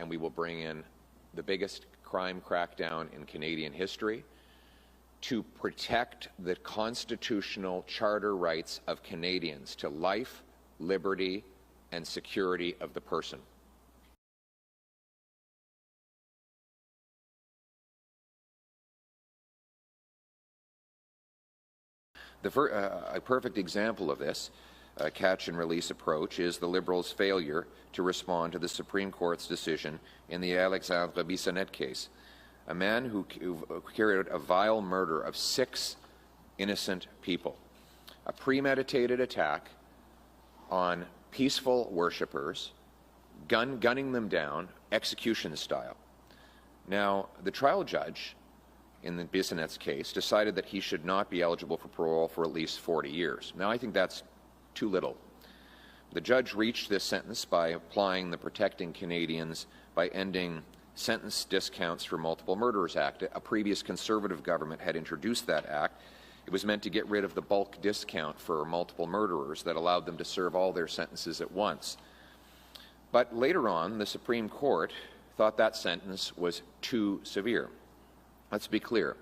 and we will bring in the biggest crime crackdown in Canadian history to protect the constitutional charter rights of Canadians to life, liberty, and security of the person. A perfect example of this catch-and-release approach is the Liberals' failure to respond to the Supreme Court's decision in the Alexandre Bissonnette case, a man who carried out a vile murder of 6 innocent people, a premeditated attack on peaceful worshippers, gunning them down, execution style. Now, the trial judge in the Bissonnette's case decided that he should not be eligible for parole for at least 40 years. Now, I think that's too little. The judge reached this sentence by applying the Protecting Canadians by Ending Sentence Discounts for Multiple Murderers Act. A previous Conservative government had introduced that act. It was meant to get rid of the bulk discount for multiple murderers that allowed them to serve all their sentences at once. But later on, the Supreme Court thought that sentence was too severe. Let's be clear.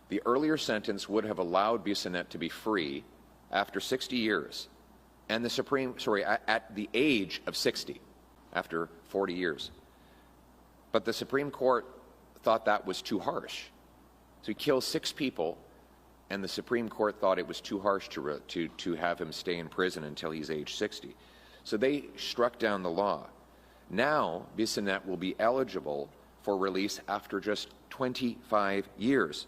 The earlier sentence would have allowed Bissonnette to be free after 60 years, and at the age of 60, after 40 years. But the Supreme Court thought that was too harsh. So he kills 6 people, and the Supreme Court thought it was too harsh to have him stay in prison until he's age 60. So they struck down the law. Now, Bissonnette will be eligible for release after just 25 years.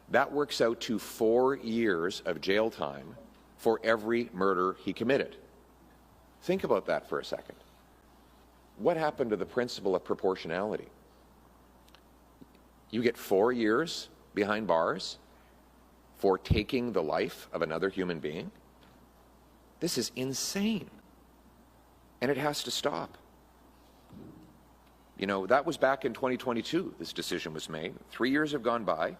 That works out to 4 years of jail time for every murder he committed. Think about that for a second. What happened to the principle of proportionality? You get 4 years behind bars for taking the life of another human being? This is insane. And it has to stop. You know, that was back in 2022, this decision was made. 3 years have gone by,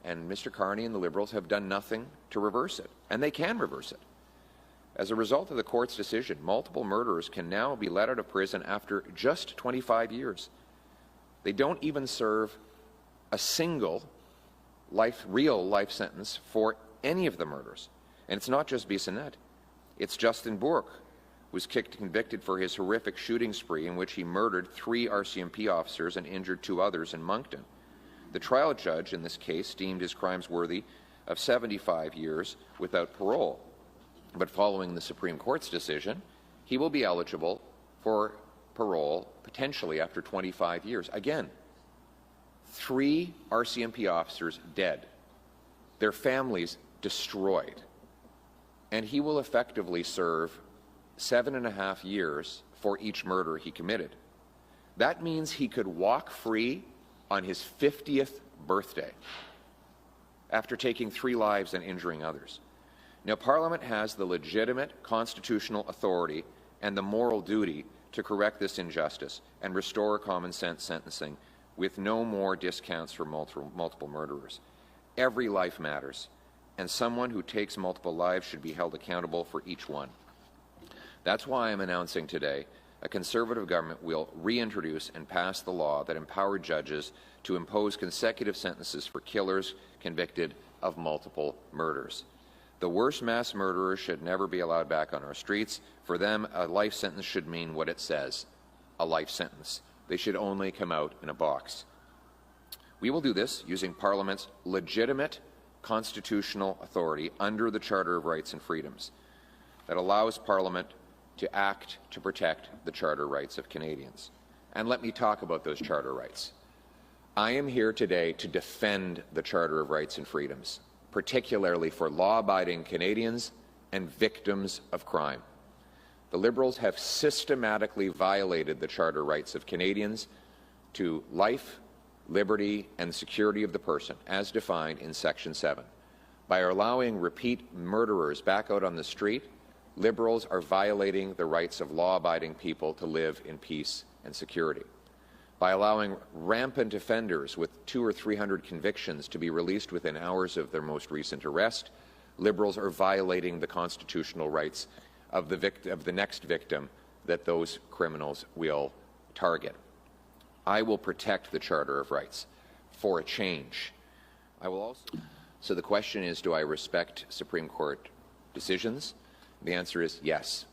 and Mr. Carney and the Liberals have done nothing to reverse it. And they can reverse it. As a result of the court's decision, multiple murderers can now be let out of prison after just 25 years. They don't even serve a single real life sentence for any of the murders. And it's not just Bissonnette. It's Justin Bourque, who was convicted for his horrific shooting spree in which he murdered 3 RCMP officers and injured 2 others in Moncton. The trial judge in this case deemed his crimes worthy of 75 years without parole. But following the Supreme Court's decision, he will be eligible for parole potentially after 25 years. Again, 3 RCMP officers dead, their families destroyed, and he will effectively serve 7.5 years for each murder he committed. That means he could walk free on his 50th birthday after taking 3 lives and injuring others. Now, Parliament has the legitimate constitutional authority and the moral duty to correct this injustice and restore common sense sentencing with no more discounts for multiple murderers. Every life matters, and someone who takes multiple lives should be held accountable for each one. That's why I'm announcing today a Conservative government will reintroduce and pass the law that empowered judges to impose consecutive sentences for killers convicted of multiple murders. The worst mass murderers should never be allowed back on our streets. For them, a life sentence should mean what it says, a life sentence. They should only come out in a box. We will do this using Parliament's legitimate constitutional authority under the Charter of Rights and Freedoms that allows Parliament to act to protect the charter rights of Canadians. And let me talk about those charter rights. I am here today to defend the Charter of Rights and Freedoms, particularly for law-abiding Canadians and victims of crime. The Liberals have systematically violated the charter rights of Canadians to life, liberty, and security of the person, as defined in Section 7. By allowing repeat murderers back out on the street, Liberals are violating the rights of law-abiding people to live in peace and security. By allowing rampant offenders with 200 or 300 convictions to be released within hours of their most recent arrest, Liberals are violating the constitutional rights of the next victim that those criminals will target. I will protect the Charter of Rights for a change. I will also. So the question is, do I respect Supreme Court decisions? The answer is yes.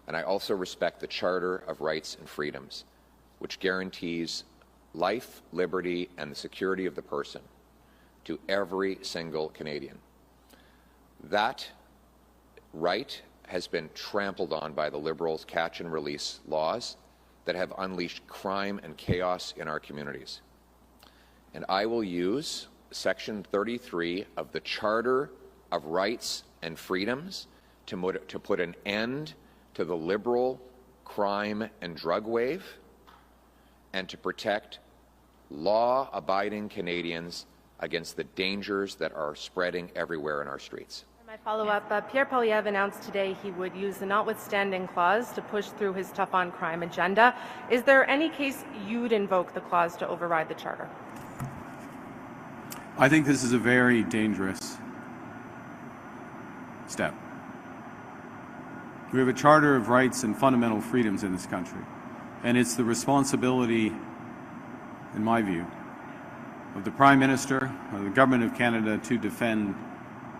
And I also respect the Charter of Rights and Freedoms, which guarantees life, liberty, and the security of the person to every single Canadian. That right has been trampled on by the Liberals' catch-and-release laws that have unleashed crime and chaos in our communities. And I will use Section 33 of the Charter of Rights and Freedoms to put an end to the Liberal crime and drug wave and to protect law-abiding Canadians against the dangers that are spreading everywhere in our streets. My follow-up, Pierre Poilievre announced today he would use the notwithstanding clause to push through his tough-on-crime agenda. Is there any case you'd invoke the clause to override the Charter? I think this is a very dangerous step. We have a Charter of Rights and fundamental freedoms in this country, and it's the responsibility, in my view, of the Prime Minister, of the Government of Canada to defend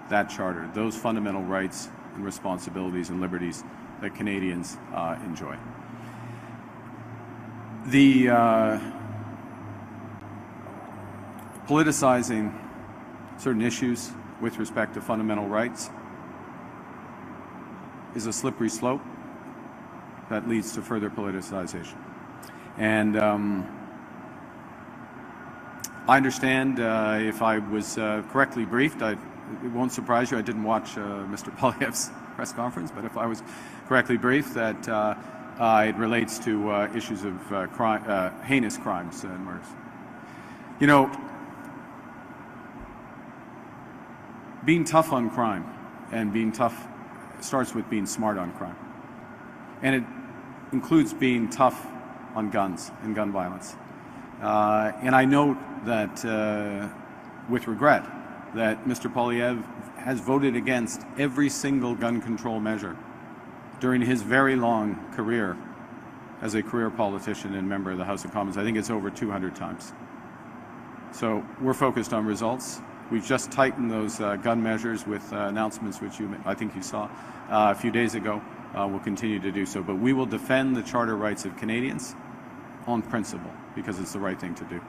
that Charter, those fundamental rights and responsibilities and liberties that Canadians enjoy. The politicizing certain issues with respect to fundamental rights is a slippery slope that leads to further politicization. And I understand if I was correctly briefed, it won't surprise you, I didn't watch Mr. Poilievre's press conference, but if I was correctly briefed, that it relates to issues of heinous crimes and murders. You know, being tough on crime and being tough starts with being smart on crime. And it includes being tough on guns and gun violence. And I note that, with regret, that Mr. Poilievre has voted against every single gun control measure during his very long career as a career politician and member of the House of Commons. I think it's over 200 times. So we're focused on results. We've just tightened those gun measures with announcements which I think you saw a few days ago. We'll continue to do so. But we will defend the Charter rights of Canadians on principle because it's the right thing to do.